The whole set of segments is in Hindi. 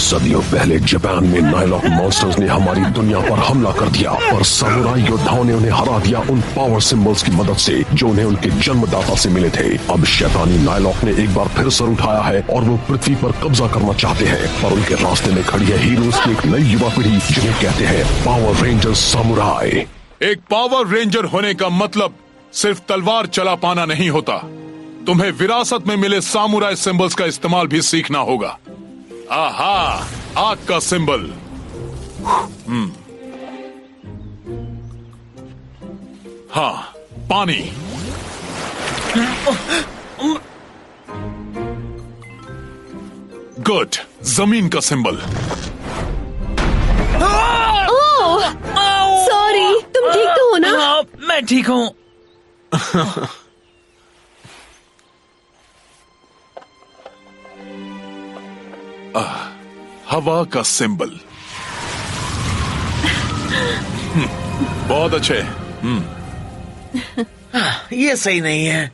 सदियों पहले जापान में नाइलॉक मॉन्स्टर्स ने हमारी दुनिया पर हमला कर दिया, पर सामुराई योद्धाओं ने उन्हें हरा दिया उन पावर सिंबल्स की मदद से जो उन्हें उनके जन्मदाता से मिले थे। अब शैतानी नाइलॉक ने एक बार फिर सर उठाया है और वो पृथ्वी पर कब्जा करना चाहते हैं, पर उनके रास्ते में खड़ी है हीरोज की एक नई युवा पीढ़ी जिन्हें कहते हैं पावर रेंजर्स सामुराई। एक पावर रेंजर होने का मतलब सिर्फ तलवार चला पाना नहीं होता, तुम्हें विरासत में मिले सामुराई सिंबल्स का इस्तेमाल भी सीखना होगा। आहा, आग का सिंबल। हाँ, पानी। गुड, जमीन का सिंबल। सॉरी, तुम ठीक तो हो ना? मैं ठीक हूँ। हवा का सिंबल। बहुत अच्छे। ये सही नहीं है।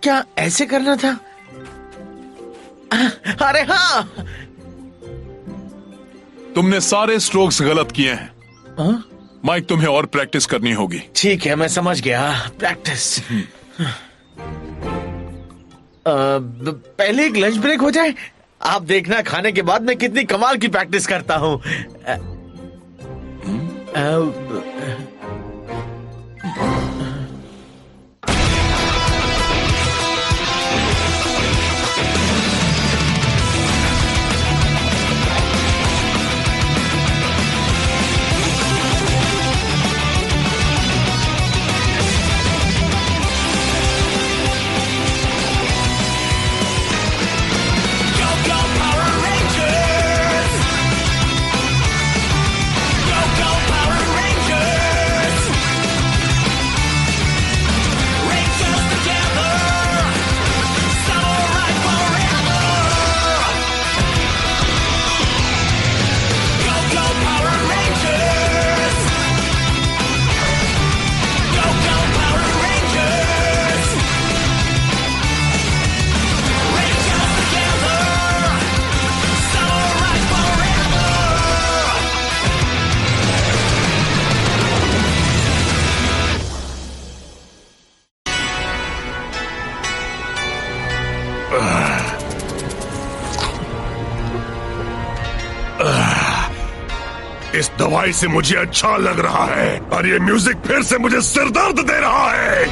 क्या ऐसे करना था? अरे हाँ, तुमने सारे स्ट्रोक्स गलत किए हैं। माइक, तुम्हें और प्रैक्टिस करनी होगी। ठीक है, मैं समझ गया। प्रैक्टिस। पहले एक लंच ब्रेक हो जाए। आप देखना, खाने के बाद मैं कितनी कमाल की प्रैक्टिस करता हूँ। इस दवाई से मुझे अच्छा लग रहा है और ये म्यूजिक फिर से मुझे सिरदर्द दे रहा है।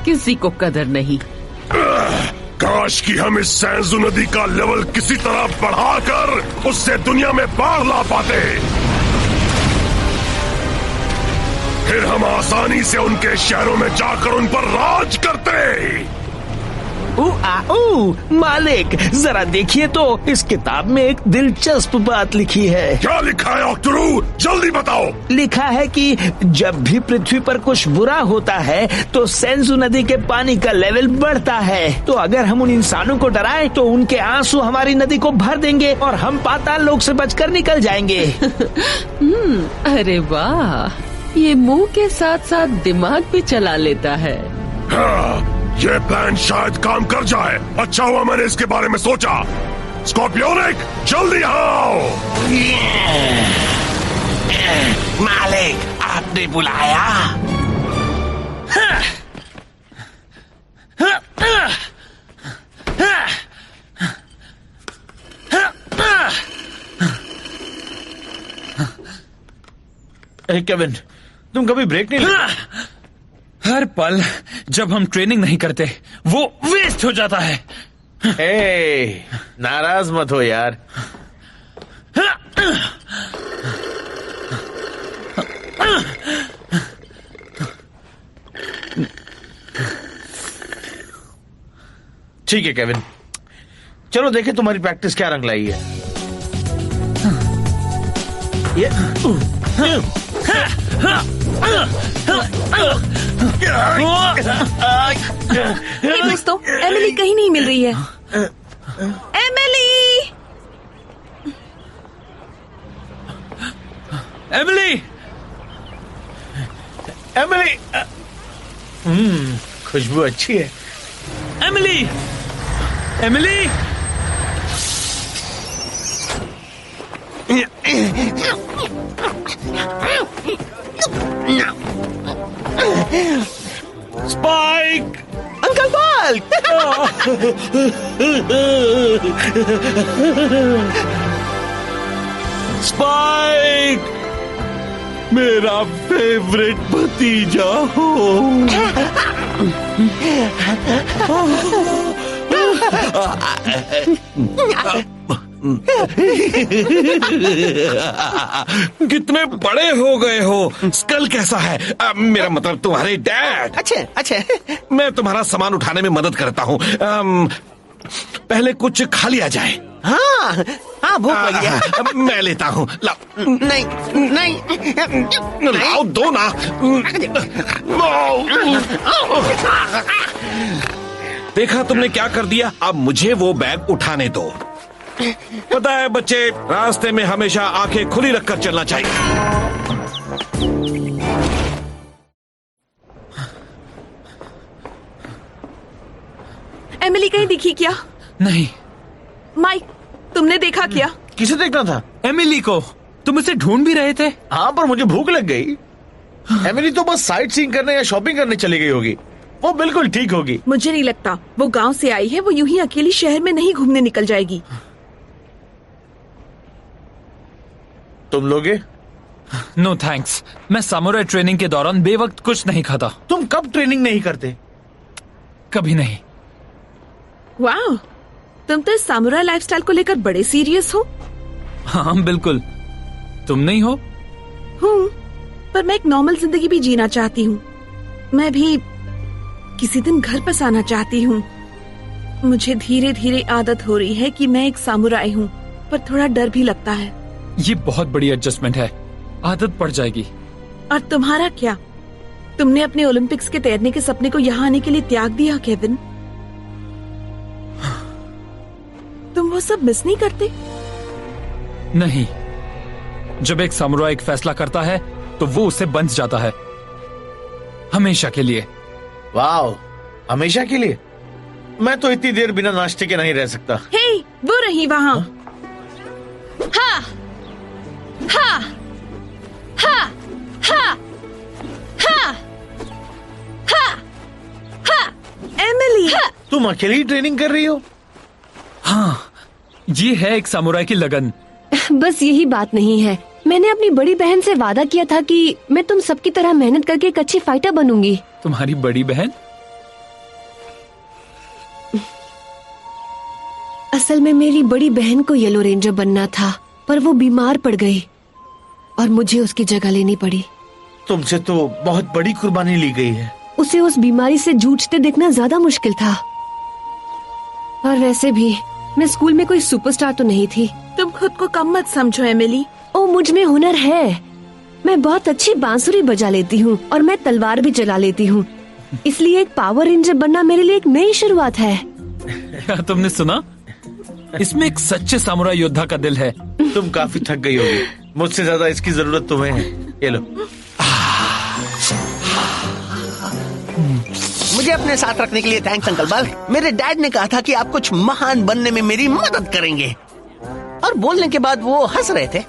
किसी को कदर नहीं। काश कि हम इस सैंजू नदी का लेवल किसी तरह बढ़ाकर उससे दुनिया में पार ला पाते, फिर हम आसानी से उनके शहरों में जाकर उन पर राज करते। मालिक, जरा देखिए तो, इस किताब में एक दिलचस्प बात लिखी है। क्या लिखा है ऑक्टोरू? जल्दी बताओ। लिखा है कि जब भी पृथ्वी पर कुछ बुरा होता है तो सेंजू नदी के पानी का लेवल बढ़ता है। तो अगर हम उन इंसानों को डराएं तो उनके आंसू हमारी नदी को भर देंगे और हम पाताल लोक से बचकर निकल जाएंगे। अरे वाह, ये मुंह के साथ साथ दिमाग भी चला लेता है। हाँ, ये प्लान शायद काम कर जाए। अच्छा हुआ मैंने इसके बारे में सोचा। स्कॉर्पियोनिक, जल्दी आओ। मालिक, आपने बुलाया? केविन, तुम कभी ब्रेक नहीं लेते? हर पल जब हम ट्रेनिंग नहीं करते वो वेस्ट हो जाता है। नाराज मत हो यार। ठीक है केविन, चलो देखें तुम्हारी प्रैक्टिस क्या रंग लाई है। हे दोस्तों, एमिली कहीं नहीं मिल रही है। एमिली! एमिली! एमिली! खुशबू अच्छी है। Emily! Emily! Spike! Uncle bulk! Spike! मेरा फेवरेट भतीजा हो। कितने बड़े हो गए हो। स्कल कैसा है? मेरा मतलब तुम्हारे डैड। अच्छा। मैं तुम्हारा सामान उठाने में मदद करता हूँ। पहले कुछ खा लिया जाए। हाँ, भूख लगी है। मैं लेता हूँ। लाओ। नहीं। लाओ, दो ना। देखा तुमने क्या कर दिया? अब मुझे वो बैग उठाने दो। पता है बच्चे, रास्ते में हमेशा आंखें खुली रखकर चलना चाहिए। एमिली कहीं दिखी क्या? नहीं। माइक, तुमने देखा क्या? किसे देखना था? एमिली को। तुम इसे ढूंढ भी रहे थे? हाँ, पर मुझे भूख लग गई। एमिली तो बस साइट सीइंग करने या शॉपिंग करने चली गई होगी। वो बिल्कुल ठीक होगी। मुझे नहीं लगता। वो गांव से आई है, वो यूं ही अकेली शहर में नहीं घूमने निकल जाएगी। तुम लोगे? No thanks. मैं सामुराई ट्रेनिंग के दौरान बेवक्त कुछ नहीं खाता। तुम कब ट्रेनिंग नहीं करते? कभी नहीं। वाह, तुम तो इस सामुराई लाइफस्टाइल को लेकर बड़े सीरियस हो। हाँ बिल्कुल। तुम नहीं हो? हूँ, पर मैं एक नॉर्मल जिंदगी भी जीना चाहती हूँ। मैं भी किसी दिन घर बसाना चाहती हूँ। मुझे धीरे धीरे आदत हो रही है कि मैं एक सामुराई हूँ, पर थोड़ा डर भी लगता है। ये बहुत बड़ी एडजस्टमेंट है, आदत पड़ जाएगी। और तुम्हारा क्या? तुमने अपने ओलंपिक्स के तैरने के सपने को यहाँ आने के लिए त्याग दिया केविन। तुम वो सब मिस नहीं करते? नहीं। जब एक सामुराई एक फैसला करता है तो वो उसे बंध जाता है, हमेशा के लिए। वाह, हमेशा के लिए? मैं तो इतनी देर बिना नाश्ते के नहीं रह सकता। हे, वो रही वहाँ। हाँ, हाँ, हाँ, हाँ, हाँ, हाँ, हाँ, एमिली। तुम अकेली ट्रेनिंग कर रही हो? हाँ, ये है एक सामुराई की लगन। बस यही बात नहीं है। मैंने अपनी बड़ी बहन से वादा किया था कि मैं तुम सबकी तरह मेहनत करके एक अच्छी फाइटर बनूंगी। तुम्हारी बड़ी बहन? असल में मेरी बड़ी बहन को येलो रेंजर बनना था, पर वो बीमार पड़ गई और मुझे उसकी जगह लेनी पड़ी। तुमसे तो बहुत बड़ी कुर्बानी ली गई है। उसे उस बीमारी से जूझते देखना ज्यादा मुश्किल था। और वैसे भी मैं स्कूल में कोई सुपरस्टार तो नहीं थी। तुम खुद को कम मत समझो एमिली। ओ, मुझ में हुनर है। मैं बहुत अच्छी बांसुरी बजा लेती हूँ और मैं तलवार भी चला लेती हूँ। इसलिए एक पावर रेंजर बनना मेरे लिए एक नई शुरुआत है। क्या तुमने सुना? इसमें एक सच्चे सामुराई योद्धा का दिल है। तुम काफी थक गई होगी। मुझसे ज्यादा इसकी जरूरत तुम्हें है। ये लो। मुझे अपने साथ रखने के लिए थैंक्स अंकल बल्क। मेरे डैड ने कहा था कि आप कुछ महान बनने में मेरी मदद करेंगे, और बोलने के बाद वो हंस रहे थे।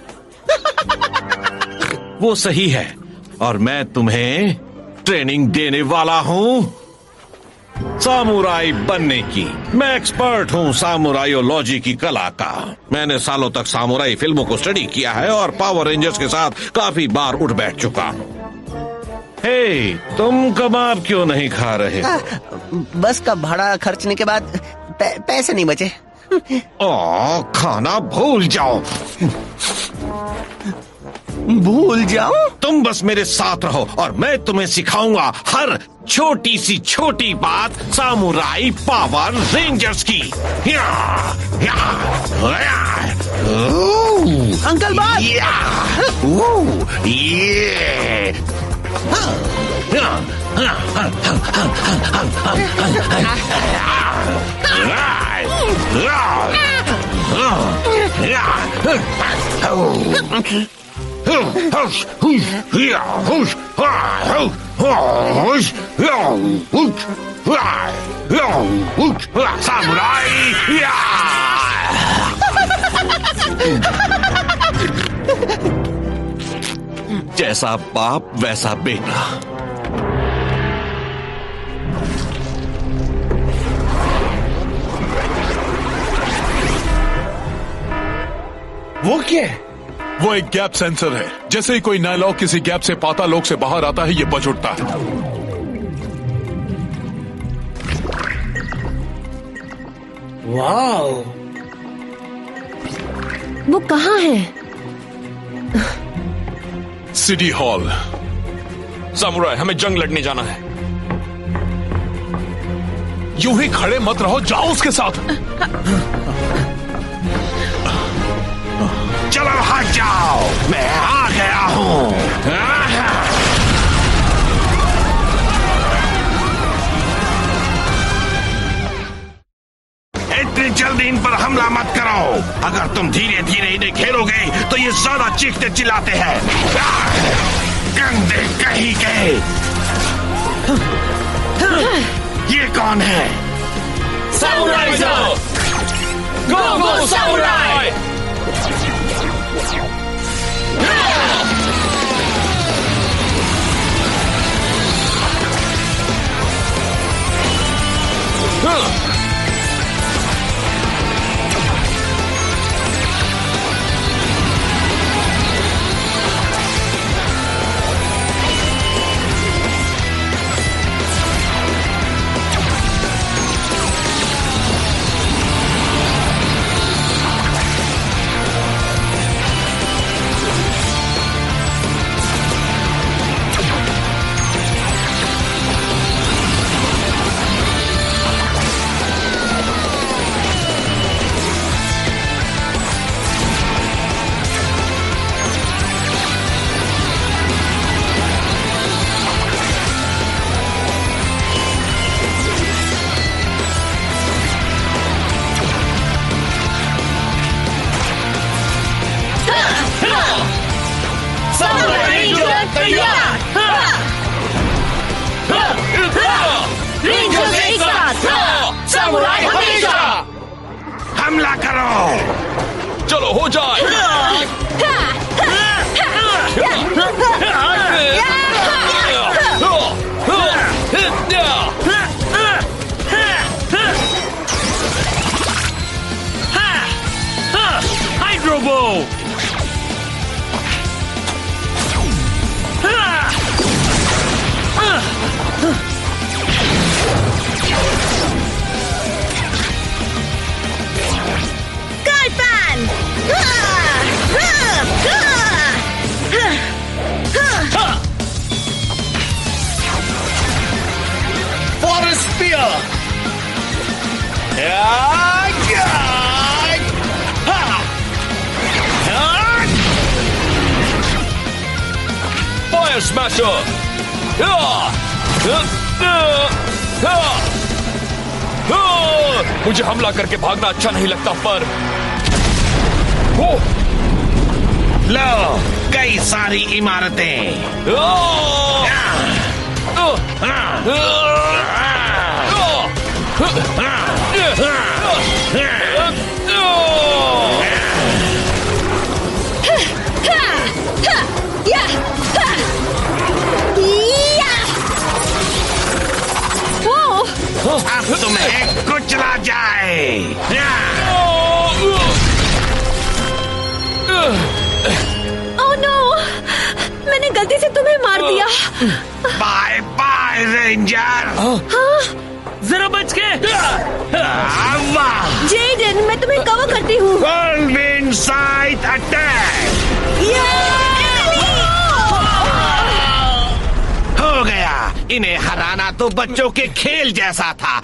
वो सही है, और मैं तुम्हें ट्रेनिंग देने वाला हूँ सामुराई बनने की। मैं एक्सपर्ट हूँ सामुराइयोलॉजी की कला का। मैंने सालों तक सामुराई फिल्मों को स्टडी किया है और पावर रेंजर्स के साथ काफी बार उठ बैठ चुका हूँ। हे, तुम कबाब क्यों नहीं खा रहे? बस का भाड़ा खर्चने के बाद पैसे नहीं बचे। खाना भूल जाओ। भूल जाओ? तुम बस मेरे साथ रहो और मैं तुम्हें सिखाऊंगा हर छोटी सी छोटी बात सामुराई पावर रेंजर्स की। अंकल बात। Samurai! जैसा बाप वैसा बेटा। वो क्या है? वो एक गैप सेंसर है। जैसे ही कोई नायलॉक किसी गैप से पातालोक से बाहर आता है, ये बज उठता है। वाओ! वो कहाँ है? City hall. सामुराई, हमें जंग लड़ने जाना है। यूं ही खड़े मत रहो, जाओ उसके साथ। चलो हट जाओ, मैं आ गया हूं। इतनी जल्दी इन पर हमला मत करो। अगर तुम धीरे धीरे इन्हें खेलोगे तो ये ज्यादा चीखते चिल्लाते हैं। गंदे कहीं के। ये कौन है? Samurai go go samurai! हमला करो। चलो हो जाए। हाइड्रोबो! Forest spear! Fire smasher! मुझे हमला करके भागना अच्छा नहीं लगता, पर लो, कई सारी इमारतें। अब तुम्हें कुचला जाए। Oh no! मैंने गलती से तुम्हें मार दिया। Bye bye ranger. जरा बच के। जेडन, मैं तुम्हें कवर करती हूँ। Whirlwind sight attack. हो गया। इन्हें हराना तो बच्चों के खेल जैसा था।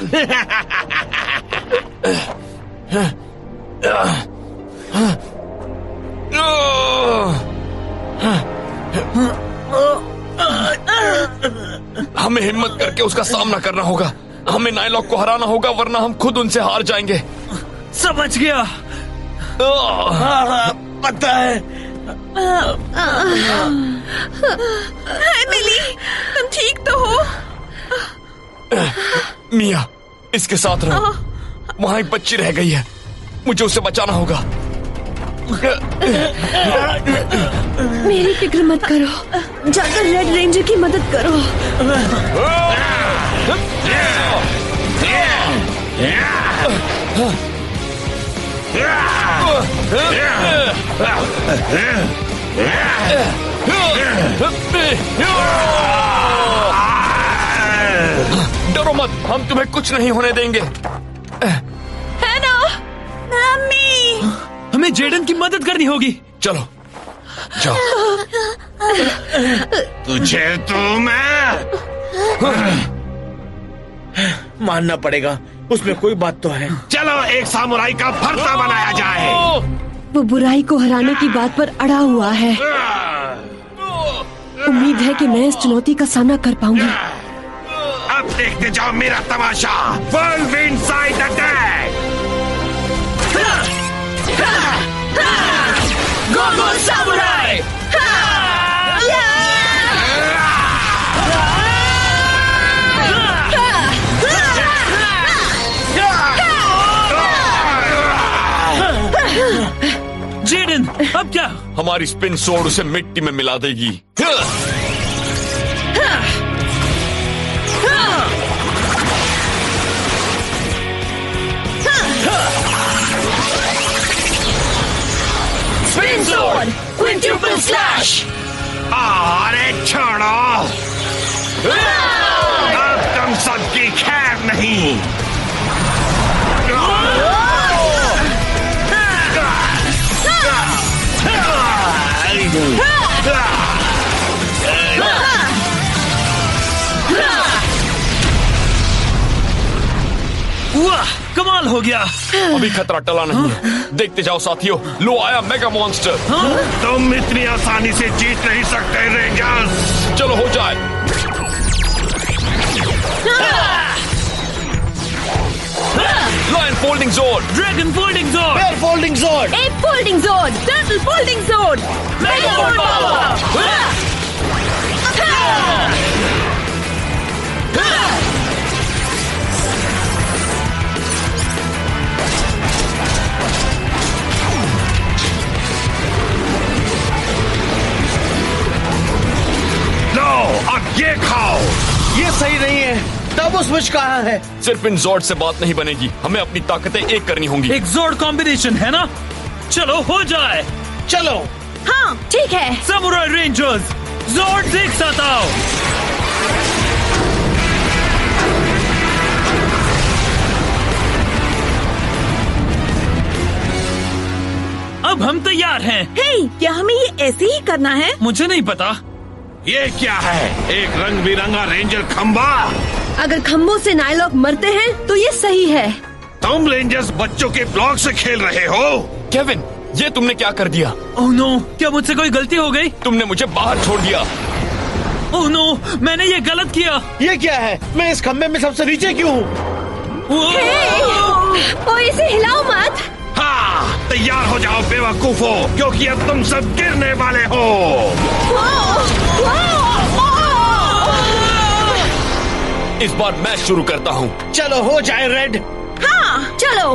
हमें हिम्मत करके उसका सामना करना होगा। हमें नायलॉक को हराना होगा, वरना हम खुद उनसे हार जाएंगे। समझ गया। पता है। एमिली, तुम ठीक तो हो? मिया, इसके साथ रहो। वहां एक बच्ची रह गई है, मुझे उसे बचाना होगा। मेरी फिक्र मत करो, जाकर रेड रेंजर की मदद करो। डरो मत, हम तुम्हें कुछ नहीं होने देंगे। है ना मम्मी? हमें जेडन की मदद करनी होगी। चलो जाओ। तुझे तो मैं मानना पड़ेगा, उसमें कोई बात तो है। चलो एक सामुराई का भरता बनाया जाए। वो बुराई को हराने की बात पर अड़ा हुआ है। उम्मीद है कि मैं इस चुनौती का सामना कर पाऊंगी। अब देखते जाओ मेरा तमाशा। व्हर्लविंड साइड अटैक। गो गो सामुराई! जेडन, अब क्या? हमारी स्पिन सोर्ड उसे मिट्टी में मिला देगी। Spin sword, quintuple slash! अरे छोड़ो, अब तुम सबकी खैर नहीं। वाह, कमाल हो गया। अभी खतरा टला नहीं है। देखते जाओ साथियों, लो आया मेगा मॉन्स्टर। तुम इतनी आसानी से जीत नहीं सकते रेंजर्स। चलो हो जाए। Lion folding zone, dragon folding zone, bear folding zone, ape folding zone, turtle folding zone, mega power! लो अब ये खाओ। ये सही नहीं है। तब उस विच कहाँ है? सिर्फ इन जोर्ड से बात नहीं बनेगी, हमें अपनी ताकतें एक करनी होंगी। एक जोर्ड कॉम्बिनेशन है ना? चलो हो जाए। चलो। हाँ ठीक है। सामुराई रेंजर्स, जोर्ड एक साथ आओ। अब हम तैयार हैं। हे, क्या हमें ये ऐसे ही करना है? मुझे नहीं पता। ये क्या है? एक रंग बिरंगा रेंजर खंबा। अगर खम्भों से नाइलॉक मरते हैं तो ये सही है। तुम रेंजर्स बच्चों के ब्लॉक से खेल रहे हो। केविन, ये तुमने क्या कर दिया? ओह नो, क्या मुझसे कोई गलती हो गई? तुमने मुझे बाहर छोड़ दिया। ओह नो, मैंने ये गलत किया। ये क्या है? मैं इस खम्बे में सबसे नीचे क्यों हूँ? ओ, इसे हिलाओ मत। हाँ, तैयार हो जाओ बेवकूफो, क्योंकि अब तुम सब गिरने वाले हो। इस बार मैं शुरू करता हूँ। चलो हो जाए रेड। हाँ चलो।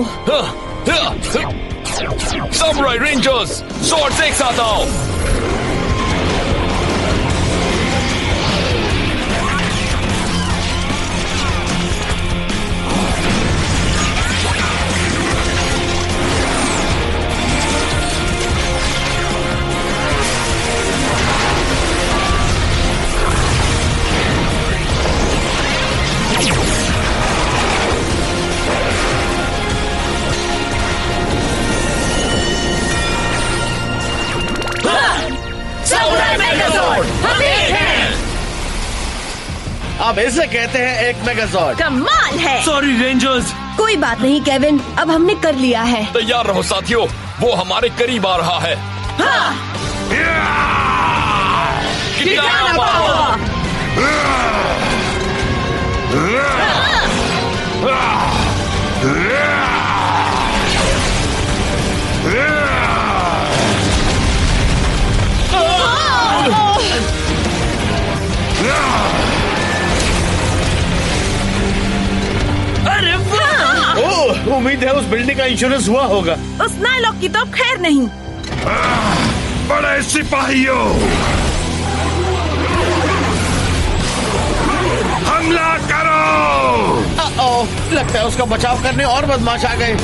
सामुराई रेंजर्स, स्वॉर्ड्स एक साथ आओ। अब इसे कहते हैं एक मेगाजॉर्ड। कमाल है। Sorry rangers. कोई बात नहीं केविन, अब हमने कर लिया है। तैयार रहो साथियों, वो हमारे करीब आ रहा है। किटाना पावर! अरे वाह! ओह, उम्मीद है उस बिल्डिंग का इंश्योरेंस हुआ होगा। उस नाइलॉक की तो खैर नहीं। बड़े सिपाहियों, हमला करो! लगता है उसका बचाव करने और बदमाश आ गए।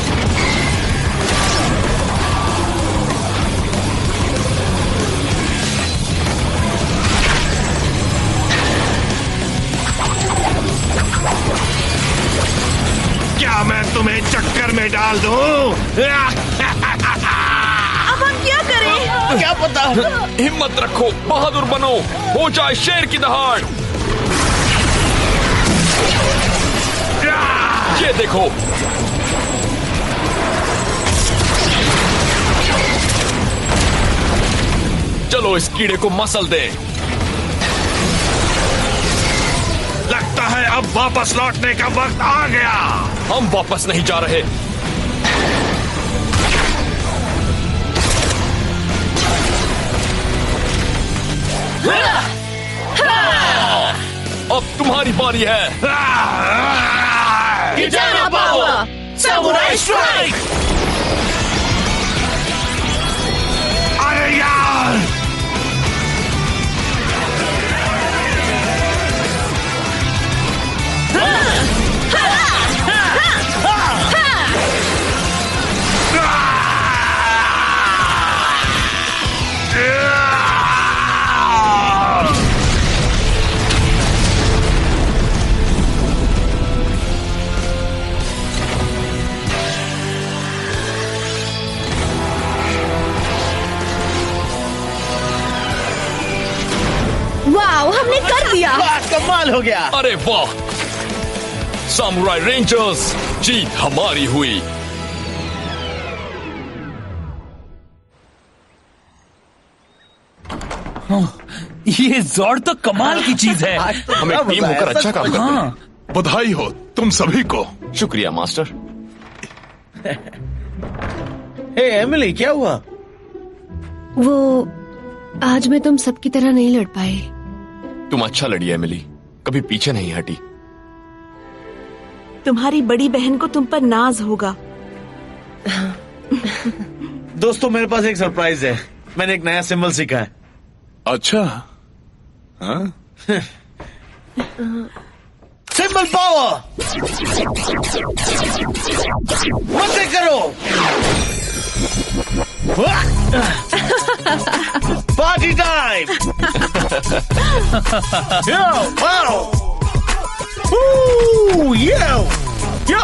क्या मैं तुम्हें चक्कर में डाल दूं? अब हम क्या करें? क्या पता। हिम्मत रखो, बहादुर बनो, हो जाए शेर की दहाड़। ये देखो, चलो इस कीड़े को मसल दे। लगता है अब वापस लौटने का वक्त आ गया। हम वापस नहीं जा रहे। अब तुम्हारी बारी है। किटाना पावर, सामुराई स्ट्राइक। अरे यार, वाह, हमने कर दिया। कमाल हो गया। अरे वाह, सामुराई रेंजर्स, जीत हमारी हुई। ये ज़ॉर्ड तो कमाल की चीज है। हमें टीम होकर अच्छा काम करते हैं। बधाई हो तुम सभी को। शुक्रिया मास्टर। हे एमिली, क्या हुआ? वो आज मैं तुम सबकी तरह नहीं लड़ पाए। तुम अच्छा लड़ी एमिली, कभी पीछे नहीं हटी। तुम्हारी बड़ी बहन को तुम पर नाज होगा। दोस्तों, मेरे पास एक सरप्राइज है। मैंने एक नया सिंबल सीखा है। अच्छा, हाँ? Symbol power. मजे करो। Party time. Yo, wow. Yo, यो।